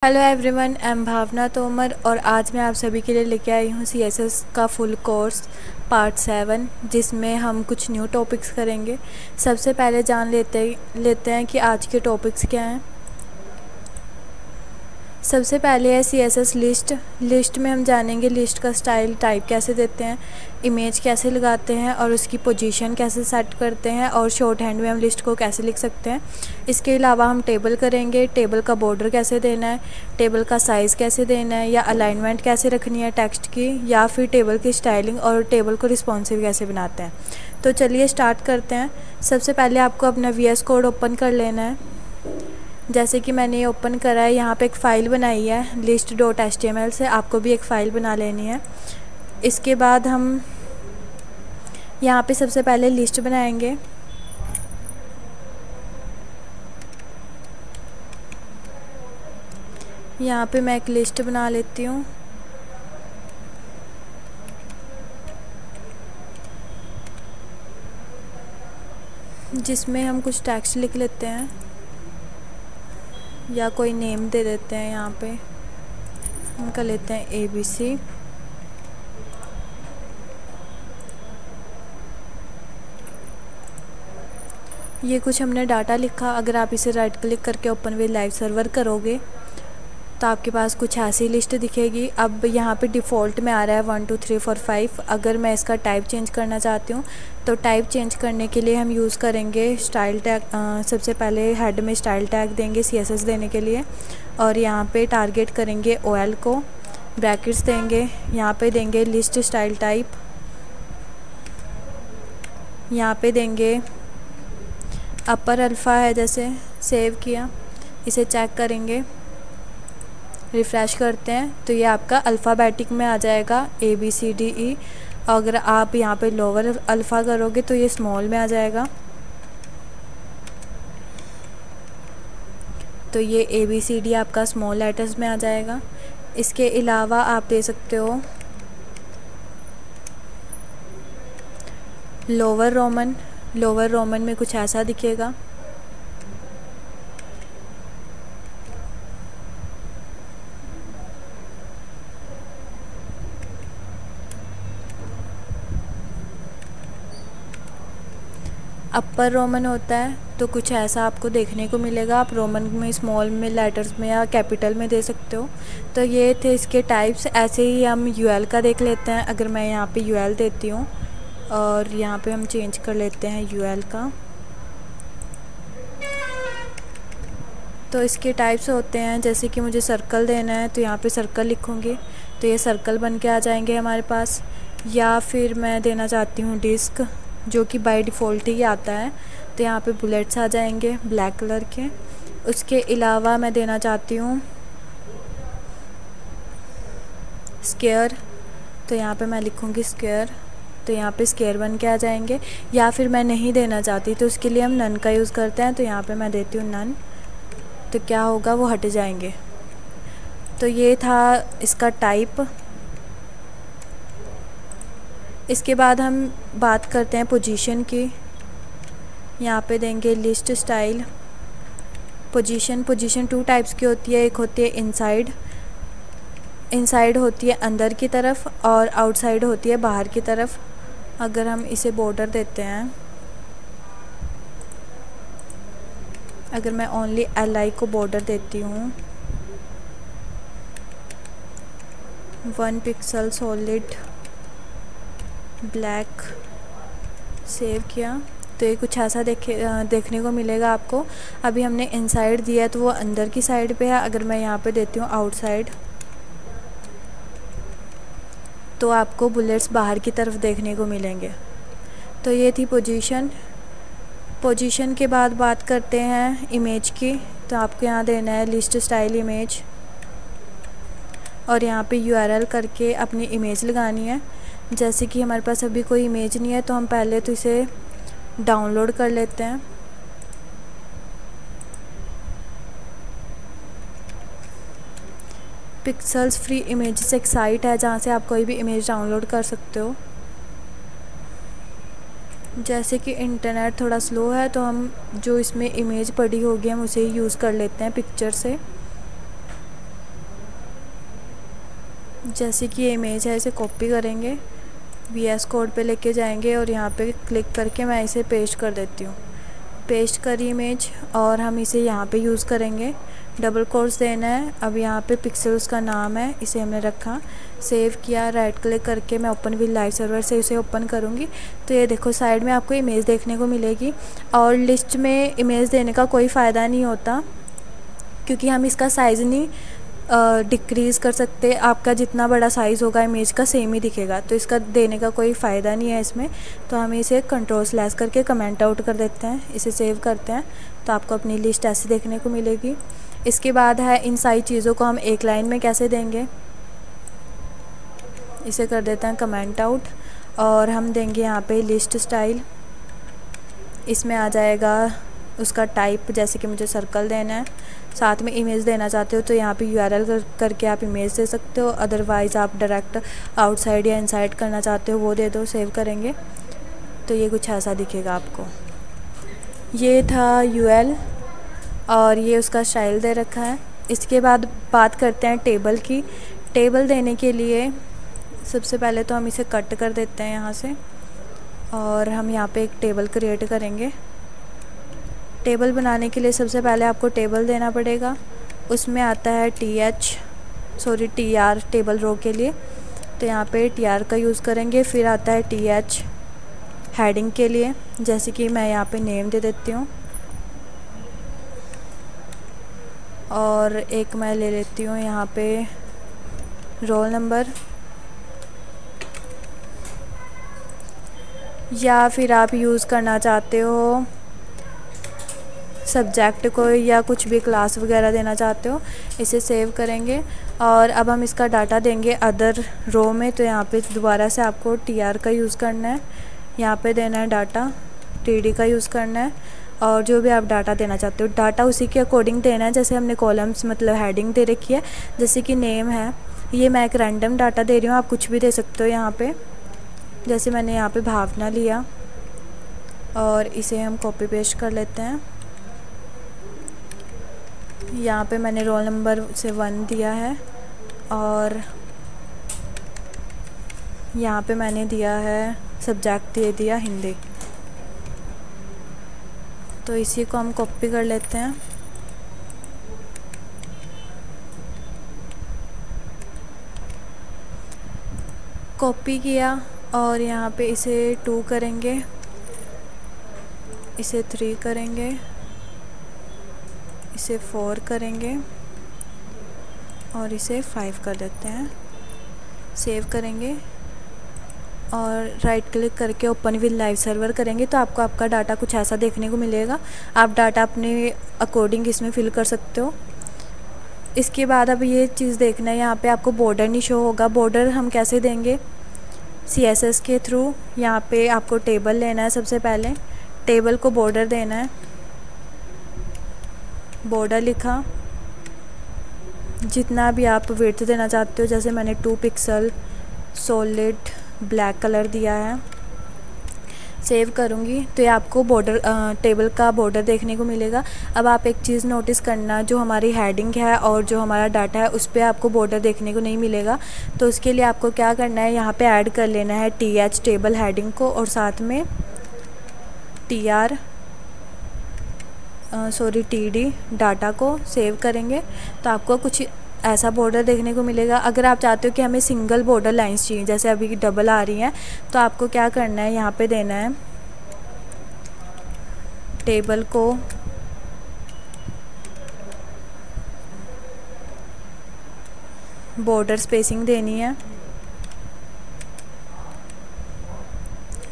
Hello everyone, I am भावना तोमर और आज मैं आप सभी के लिए लेके आई हूँ सीएसएस का फुल कोर्स पार्ट 7 जिसमें हम कुछ न्यू टॉपिक्स करेंगे। सबसे पहले जान लेते हैं कि आज के टॉपिक्स क्या हैं। सबसे पहले है सीएसएस लिस्ट में हम जानेंगे लिस्ट का स्टाइल टाइप कैसे देते हैं, इमेज कैसे लगाते हैं और उसकी पोजीशन कैसे सेट करते हैं और शॉर्ट हैंड में हम लिस्ट को कैसे लिख सकते हैं। इसके अलावा हम टेबल करेंगे, टेबल का बॉर्डर कैसे देना है, टेबल का साइज़ कैसे देना है या अलाइनमेंट कैसे रखनी है टेक्स्ट की, या फिर टेबल की स्टाइलिंग और टेबल को रिस्पॉन्सिव कैसे बनाते हैं। तो चलिए स्टार्ट करते हैं। सबसे पहले आपको अपना VS कोड ओपन कर लेना है। जैसे कि मैंने ये ओपन करा है, यहाँ पे एक फ़ाइल बनाई है list.html से, आपको भी एक फ़ाइल बना लेनी है। इसके बाद हम यहाँ पे सबसे पहले लिस्ट बनाएंगे। यहाँ पे मैं एक लिस्ट बना लेती हूँ। जिसमें हम कुछ टेक्स्ट लिख लेते हैं या कोई नेम दे देते हैं। यहाँ पे हम कर लेते हैं ABC। ये कुछ हमने डाटा लिखा। अगर आप इसे राइट क्लिक करके ओपन विद लाइव सर्वर करोगे तो आपके पास कुछ ऐसी लिस्ट दिखेगी। अब यहाँ पे डिफ़ॉल्ट में आ रहा है 1 2 3 4 5। अगर मैं इसका टाइप चेंज करना चाहती हूँ तो टाइप चेंज करने के लिए हम यूज़ करेंगे स्टाइल टैग। सबसे पहले हेड में स्टाइल टैग देंगे CSS देने के लिए, और यहाँ पे टारगेट करेंगे OL को, ब्रैकेट्स देंगे, यहाँ पे देंगे लिस्ट स्टाइल टाइप, यहाँ पे देंगे अपर अल्फ़ा है, जैसे सेव किया, इसे चेक करेंगे, रिफ़्रेश करते हैं तो ये आपका अल्फ़ाबेटिक में आ जाएगा ABCDE। अगर आप यहाँ पे लोअर अल्फ़ा करोगे तो ये स्मॉल में आ जाएगा। तो ये ABCD आपका स्मॉल लेटर्स में आ जाएगा। इसके अलावा आप दे सकते हो लोअर रोमन में कुछ ऐसा दिखेगा। अपर रोमन होता है तो कुछ ऐसा आपको देखने को मिलेगा। आप रोमन में, स्मॉल में, लेटर्स में या कैपिटल में दे सकते हो। तो ये थे इसके टाइप्स। ऐसे ही हम UL का देख लेते हैं। अगर मैं यहाँ पे UL देती हूँ और यहाँ पे हम चेंज कर लेते हैं UL का, तो इसके टाइप्स होते हैं। जैसे कि मुझे सर्कल देना है तो यहाँ पे सर्कल लिखूँगी तो ये सर्कल बन के आ जाएंगे हमारे पास। या फिर मैं देना चाहती हूँ डिस्क, जो कि बाय डिफ़ॉल्ट ही आता है, तो यहाँ पे बुलेट्स आ जाएंगे ब्लैक कलर के। उसके अलावा मैं देना चाहती हूँ स्क्वायर, तो यहाँ पे मैं लिखूँगी स्क्वायर, तो यहाँ पे स्क्वायर बन के आ जाएंगे। या फिर मैं नहीं देना चाहती तो उसके लिए हम नन का यूज़ करते हैं, तो यहाँ पे मैं देती हूँ नन, तो क्या होगा, वो हट जाएंगे। तो ये था इसका टाइप। इसके बाद हम बात करते हैं पोजीशन की। यहाँ पे देंगे लिस्ट स्टाइल पोजीशन 2 टाइप्स की होती है। एक होती है इनसाइड होती है अंदर की तरफ, और आउटसाइड होती है बाहर की तरफ। अगर हम इसे बॉर्डर देते हैं, अगर मैं ओनली LI को बॉर्डर देती हूँ 1 पिक्सल सॉलिड ब्लैक, सेव किया, तो ये कुछ ऐसा देखने को मिलेगा आपको। अभी हमने इनसाइड दिया है तो वो अंदर की साइड पे है। अगर मैं यहाँ पे देती हूँ आउटसाइड तो आपको बुलेट्स बाहर की तरफ देखने को मिलेंगे। तो ये थी पोजीशन के बाद बात करते हैं इमेज की। तो आपको यहाँ देना है लिस्ट स्टाइल इमेज, और यहाँ पे URL करके अपनी इमेज लगानी है। जैसे कि हमारे पास अभी कोई इमेज नहीं है तो हम पहले तो इसे डाउनलोड कर लेते हैं। पिक्सेल्स फ्री इमेजेस एक साइट है जहाँ से आप कोई भी इमेज डाउनलोड कर सकते हो। जैसे कि इंटरनेट थोड़ा स्लो है तो हम जो इसमें इमेज पड़ी होगी हम उसे यूज़ कर लेते हैं पिक्चर से। जैसे कि ये इमेज है, इसे कॉपी करेंगे, VS कोड पे लेके जाएंगे और यहाँ पे क्लिक करके मैं इसे पेस्ट कर देती हूँ। पेस्ट करी इमेज और हम इसे यहाँ पे यूज़ करेंगे। डबल कोट्स देना है। अब यहाँ पे पिक्सेल्स का नाम है, इसे हमने रखा, सेव किया, राइट क्लिक करके मैं ओपन विद लाइव सर्वर से इसे ओपन करूँगी। तो ये देखो साइड में आपको इमेज देखने को मिलेगी। और लिस्ट में इमेज देने का कोई फ़ायदा नहीं होता, क्योंकि हम इसका साइज़ नहीं डिक्रीज़ कर सकते। आपका जितना बड़ा साइज़ होगा इमेज का सेम ही दिखेगा, तो इसका देने का कोई फ़ायदा नहीं है इसमें। तो हम इसे कंट्रोल/ करके कमेंट आउट कर देते हैं, इसे सेव करते हैं। तो आपको अपनी लिस्ट ऐसे देखने को मिलेगी। इसके बाद है इन सारी चीज़ों को हम एक लाइन में कैसे देंगे। इसे कर देते हैं कमेंट आउट और हम देंगे यहाँ पे लिस्ट स्टाइल। इसमें आ जाएगा उसका टाइप, जैसे कि मुझे सर्कल देना है। साथ में इमेज देना चाहते हो तो यहाँ पे URL करके आप इमेज दे सकते हो, अदरवाइज़ आप डायरेक्ट आउटसाइड या इनसाइड करना चाहते हो वो दे दो। सेव करेंगे तो ये कुछ ऐसा दिखेगा आपको। ये था UL और ये उसका स्टाइल दे रखा है। इसके बाद बात करते हैं टेबल की। टेबल देने के लिए सबसे पहले तो हम इसे कट कर देते हैं यहाँ से और हम यहाँ पे एक टेबल क्रिएट करेंगे। टेबल बनाने के लिए सबसे पहले आपको टेबल देना पड़ेगा। उसमें आता है TR टेबल रो के लिए, तो यहाँ पे TR का यूज़ करेंगे। फिर आता है TH हेडिंग के लिए, जैसे कि मैं यहाँ पे नेम दे देती हूँ और एक मैं ले लेती हूँ यहाँ पे रोल नंबर, या फिर आप यूज़ करना चाहते हो सब्जेक्ट को या कुछ भी क्लास वगैरह देना चाहते हो। इसे सेव करेंगे और अब हम इसका डाटा देंगे अदर रो में। तो यहाँ पे दोबारा से आपको TR का यूज़ करना है, यहाँ पे देना है डाटा, TD का यूज़ करना है और जो भी आप डाटा देना चाहते हो डाटा उसी के अकॉर्डिंग देना है। जैसे हमने कॉलम्स मतलब हेडिंग दे रखी है, जैसे कि नेम है, ये मैं एक रैंडम डाटा दे रही हूँ, आप कुछ भी दे सकते हो यहाँ पे। जैसे मैंने यहाँ पे भावना लिया और इसे हम कॉपी पेस्ट कर लेते हैं। यहाँ पे मैंने रोल नंबर से 1 दिया है और यहाँ पे मैंने दिया है सब्जेक्ट दे दिया हिंदी। तो इसी को हम कॉपी कर लेते हैं। कॉपी किया और यहाँ पे इसे 2 करेंगे, इसे 3 करेंगे, इसे 4 करेंगे और इसे 5 कर देते हैं। सेव करेंगे और राइट क्लिक करके ओपन विद लाइव सर्वर करेंगे तो आपको आपका डाटा कुछ ऐसा देखने को मिलेगा। आप डाटा अपने अकॉर्डिंग इसमें फिल कर सकते हो। इसके बाद अब ये चीज़ देखना है, यहाँ पे आपको बॉर्डर नहीं शो होगा। बॉर्डर हम कैसे देंगे, CSS के थ्रू। यहाँ पे आपको टेबल लेना है, सबसे पहले टेबल को बॉर्डर देना है। बॉर्डर लिखा, जितना भी आप विड्थ देना चाहते हो, जैसे मैंने 2 पिक्सल सॉलिड ब्लैक कलर दिया है। सेव करूँगी तो ये आपको बॉर्डर टेबल का बॉर्डर देखने को मिलेगा। अब आप एक चीज़ नोटिस करना, जो हमारी हेडिंग है और जो हमारा डाटा है उस पर आपको बॉर्डर देखने को नहीं मिलेगा। तो उसके लिए आपको क्या करना है, यहाँ पे ऐड कर लेना है TH टेबल हेडिंग को और साथ में TD डाटा को। सेव करेंगे तो आपको कुछ ऐसा बॉर्डर देखने को मिलेगा। अगर आप चाहते हो कि हमें सिंगल बॉर्डर लाइंस चाहिए, जैसे अभी डबल आ रही हैं, तो आपको क्या करना है, यहाँ पे देना है टेबल को बॉर्डर स्पेसिंग देनी है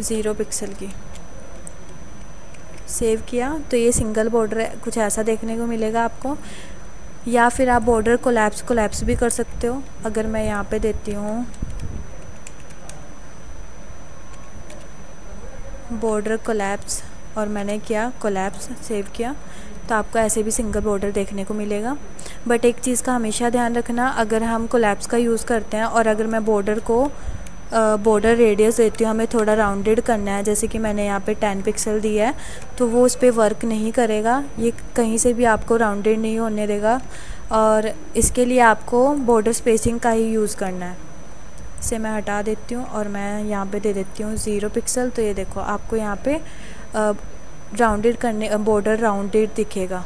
0 पिक्सल की। सेव किया तो ये सिंगल बॉर्डर कुछ ऐसा देखने को मिलेगा आपको। या फिर आप बॉर्डर कोलैप्स भी कर सकते हो। अगर मैं यहाँ पे देती हूँ बॉर्डर कोलैप्स और मैंने किया कोलैप्स, सेव किया, तो आपको ऐसे भी सिंगल बॉर्डर देखने को मिलेगा। बट एक चीज़ का हमेशा ध्यान रखना, अगर हम कोलैप्स का यूज़ करते हैं और अगर मैं बॉर्डर रेडियस देती हूँ, हमें थोड़ा राउंडेड करना है, जैसे कि मैंने यहाँ पे 10 पिक्सल दिया है, तो वो उस पर वर्क नहीं करेगा। ये कहीं से भी आपको राउंडेड नहीं होने देगा। और इसके लिए आपको बॉर्डर स्पेसिंग का ही यूज़ करना है। इसे मैं हटा देती हूँ और मैं यहाँ पे दे देती हूँ 0 पिक्सल। तो ये देखो आपको यहाँ पे राउंडेड करने बॉर्डर राउंडेड दिखेगा।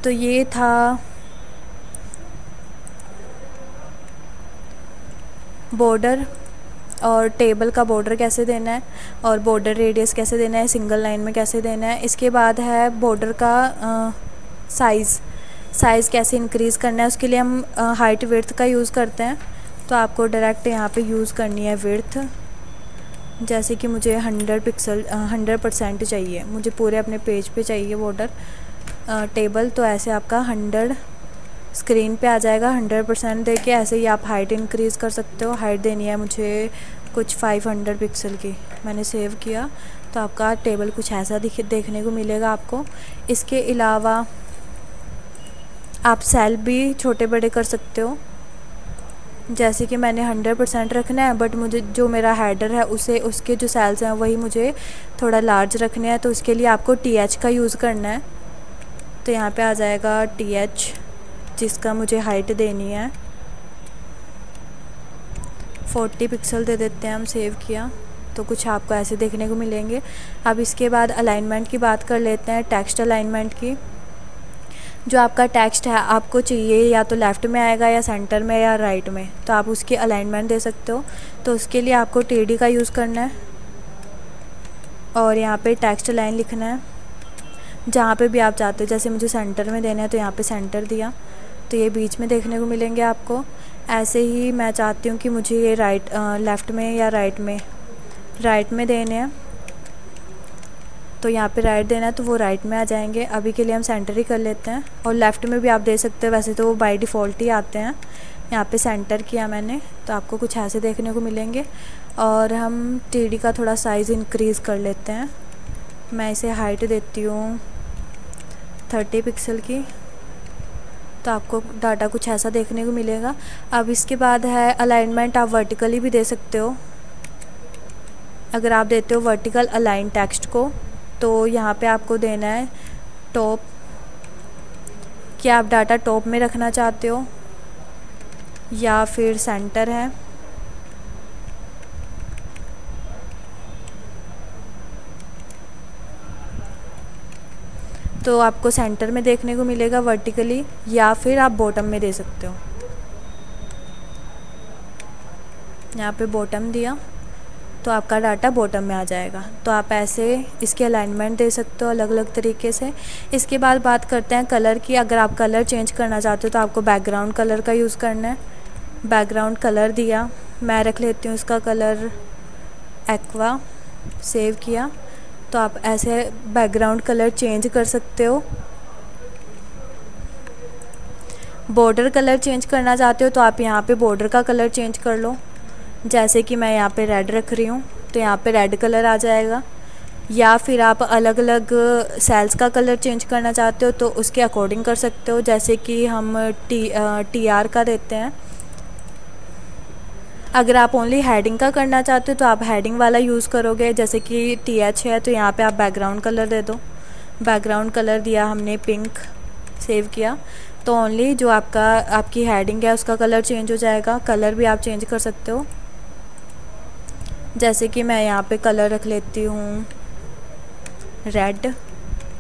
तो ये था बॉर्डर और टेबल का बॉर्डर कैसे देना है और बॉर्डर रेडियस कैसे देना है, सिंगल लाइन में कैसे देना है। इसके बाद है बॉर्डर का साइज़ कैसे इंक्रीज़ करना है। उसके लिए हम हाइट विड्थ का यूज़ करते हैं। तो आपको डायरेक्ट यहाँ पे यूज़ करनी है विड्थ। जैसे कि मुझे 100% चाहिए, मुझे पूरे अपने पेज पे चाहिए बॉर्डर टेबल। तो ऐसे आपका 100 स्क्रीन पे आ जाएगा। 100% दे के ऐसे ही आप हाइट इंक्रीज़ कर सकते हो। हाइट देनी है मुझे कुछ 500 पिक्सल की। मैंने सेव किया तो आपका टेबल कुछ ऐसा देखने को मिलेगा आपको। इसके अलावा आप सेल भी छोटे बड़े कर सकते हो। जैसे कि मैंने 100% रखना है, बट मुझे जो मेरा हेडर है उसके जो सेल्स हैं वही मुझे थोड़ा लार्ज रखने हैं। तो उसके लिए आपको TH का यूज़ करना है। तो यहाँ पे आ जाएगा TH, जिसका मुझे हाइट देनी है 40 पिक्सल दे देते हैं हम। सेव किया तो कुछ आपको ऐसे देखने को मिलेंगे। अब इसके बाद अलाइनमेंट की बात कर लेते हैं, टेक्स्ट अलाइनमेंट की। जो आपका टेक्स्ट है आपको चाहिए या तो लेफ़्ट में आएगा या सेंटर में या राइट में, तो आप उसकी अलाइनमेंट दे सकते हो। तो उसके लिए आपको TD का यूज़ करना है और यहाँ पे टेक्स्ट लाइन लिखना है जहाँ पे भी आप चाहते हो। जैसे मुझे सेंटर में देना है तो यहाँ पे सेंटर दिया, तो ये बीच में देखने को मिलेंगे आपको। ऐसे ही मैं चाहती हूँ कि मुझे ये लेफ़्ट में या राइट में देने हैं, तो यहाँ पे राइट देना है तो वो राइट में आ जाएंगे। अभी के लिए हम सेंटर ही कर लेते हैं। और लेफ़्ट में भी आप दे सकते हो, वैसे तो वो बाय डिफ़ॉल्ट ही आते हैं। यहाँ पे सेंटर किया मैंने तो आपको कुछ ऐसे देखने को मिलेंगे। और हम TD का थोड़ा साइज़ इंक्रीज़ कर लेते हैं। मैं इसे हाइट देती हूँ 30 पिक्सल की। तो आपको डाटा कुछ ऐसा देखने को मिलेगा। अब इसके बाद है अलाइनमेंट। आप वर्टिकली भी दे सकते हो। अगर आप देते हो वर्टिकल अलाइन टेक्स्ट को, तो यहाँ पे आपको देना है टॉप। क्या आप डाटा टॉप में रखना चाहते हो या फिर सेंटर है। तो आपको सेंटर में देखने को मिलेगा वर्टिकली, या फिर आप बॉटम में दे सकते हो। यहाँ पे बॉटम दिया तो आपका डाटा बॉटम में आ जाएगा। तो आप ऐसे इसके अलाइनमेंट दे सकते हो अलग अलग तरीके से। इसके बाद बात करते हैं कलर की। अगर आप कलर चेंज करना चाहते हो तो आपको बैकग्राउंड कलर का यूज़ करना है। बैकग्राउंड कलर दिया, मैं रख लेती हूँ इसका कलर एक्वा। सेव किया तो आप ऐसे बैकग्राउंड कलर चेंज कर सकते हो। बॉर्डर कलर चेंज करना चाहते हो तो आप यहाँ पे बॉर्डर का कलर चेंज कर लो। जैसे कि मैं यहाँ पे रेड रख रही हूँ तो यहाँ पे रेड कलर आ जाएगा। या फिर आप अलग अलग सेल्स का कलर चेंज करना चाहते हो तो उसके अकॉर्डिंग कर सकते हो। जैसे कि हम TR का देते हैं। अगर आप ओनली हेडिंग का करना चाहते हो तो आप हेडिंग वाला यूज़ करोगे। जैसे कि TH है तो यहाँ पे आप बैकग्राउंड कलर दे दो। बैकग्राउंड कलर दिया हमने पिंक। सेव किया तो ओनली जो आपकी हेडिंग है उसका कलर चेंज हो जाएगा। कलर भी आप चेंज कर सकते हो। जैसे कि मैं यहाँ पे कलर रख लेती हूँ रेड।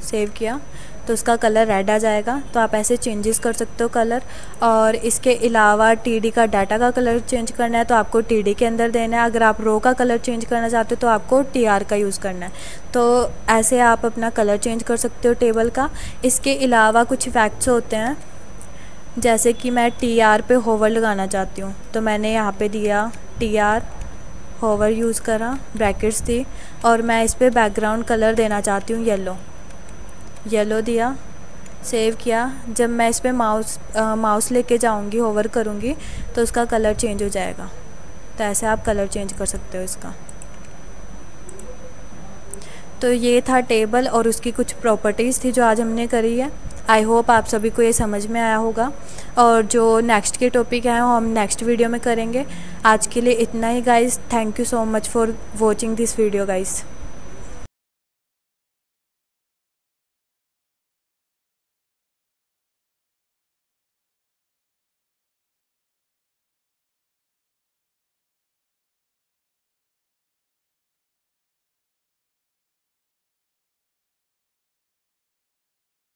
सेव किया तो उसका कलर रेड आ जाएगा। तो आप ऐसे चेंजेस कर सकते हो कलर। और इसके अलावा TD का डाटा का कलर चेंज करना है तो आपको TD के अंदर देना है। अगर आप रो का कलर चेंज करना चाहते हो तो आपको TR का यूज़ करना है। तो ऐसे आप अपना कलर चेंज कर सकते हो टेबल का। इसके अलावा कुछ इफेक्ट्स होते हैं, जैसे कि मैं TR पे होवर लगाना चाहती हूँ तो मैंने यहाँ पे दिया TR, होवर यूज़ करा, ब्रैकेट्स दी, और मैं इस पर बैकग्राउंड कलर देना चाहती हूँ येलो दिया। सेव किया। जब मैं इस पर माउस लेके जाऊँगी, होवर करूँगी तो उसका कलर चेंज हो जाएगा। तो ऐसे आप कलर चेंज कर सकते हो इसका। तो ये था टेबल और उसकी कुछ प्रॉपर्टीज़ थी जो आज हमने करी है। आई होप आप सभी को ये समझ में आया होगा। और जो नेक्स्ट के टॉपिक हैं वो हम नेक्स्ट वीडियो में करेंगे। आज के लिए इतना ही guys. Thank you so much for watching this video guys.